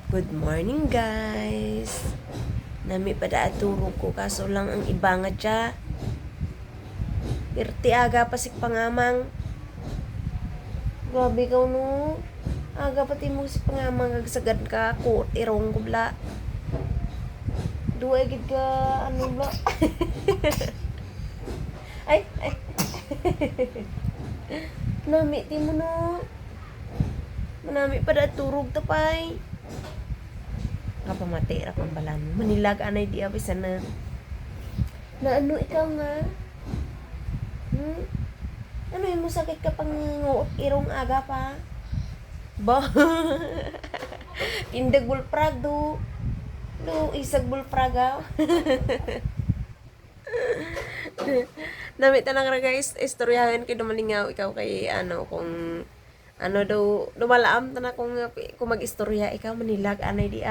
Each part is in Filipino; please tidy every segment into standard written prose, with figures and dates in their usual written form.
Good morning, guys. Nami pada aturo ko kaso lang ang iba nga siya. Pirti aga pasik pangamang. Grabe ka no. Aga pati mo si pangamang agsagad ka ko irong ko bla. Duwa gid ka ano bla. ay. Nami ti mo no. Manami pada turog tapay. Kapamati ra pambalan. Manilag anay di abis na. Na ano ikaw nga? Ano yung sakit ka pang irong aga pa? Ba? Tindag bulprag do. Do isag bulpraga. Namit tanang ra guys, istoryahan kay dumalingaw ikaw kay ano kung ano daw lumalaam ta na kung mag-istorya ikaw manilag anay di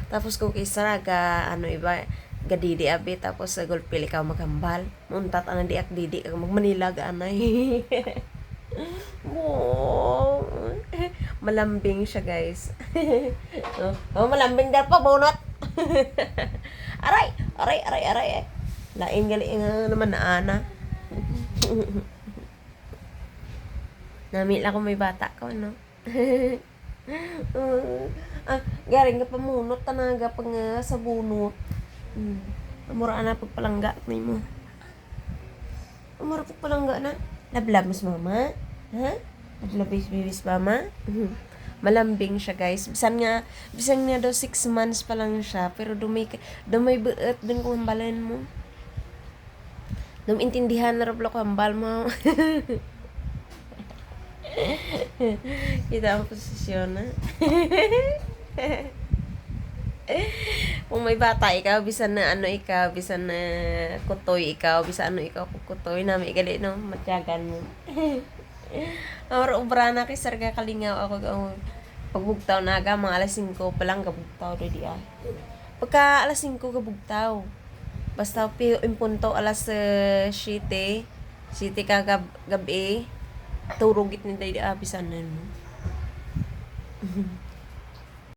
tapos kung kay saraga ano iba gadidi abi tapos sa gulpil ikaw magambal muntat anay di ak didi kag magmanilag anay. Oh, malambing siya guys. Oh, malambing dar pa bunot. aray lain gali naman na ana. Nami lang kung may bata ko, no? Garing ka pamunot, tanaga pang sa bunot. Amura na pagpalangga ni mo. Amura pagpalangga na. Lablab mas mama? Ha? Lablabis bibis mama? Malambing siya guys. Bisan nga daw 6 months pa lang siya. Pero dumay beet din kung hambalan mo. Intindihan na rablo ko hambal mo. Kita ang posisyon na. Kung may bata ikaw, bisan na ano ikaw, bisan na kutoy ikaw, bisan ano ikaw kutoy na may gali no, matyagan mo. Ora ubra na kay sarga kalingaw ako pagbugtaw na aga mga alas 5 pa lang gabugtaw do di Pagka alas 5 gabugtaw. Basta impunto alas 7 ka gabi. Turugit ni day abisan na mo.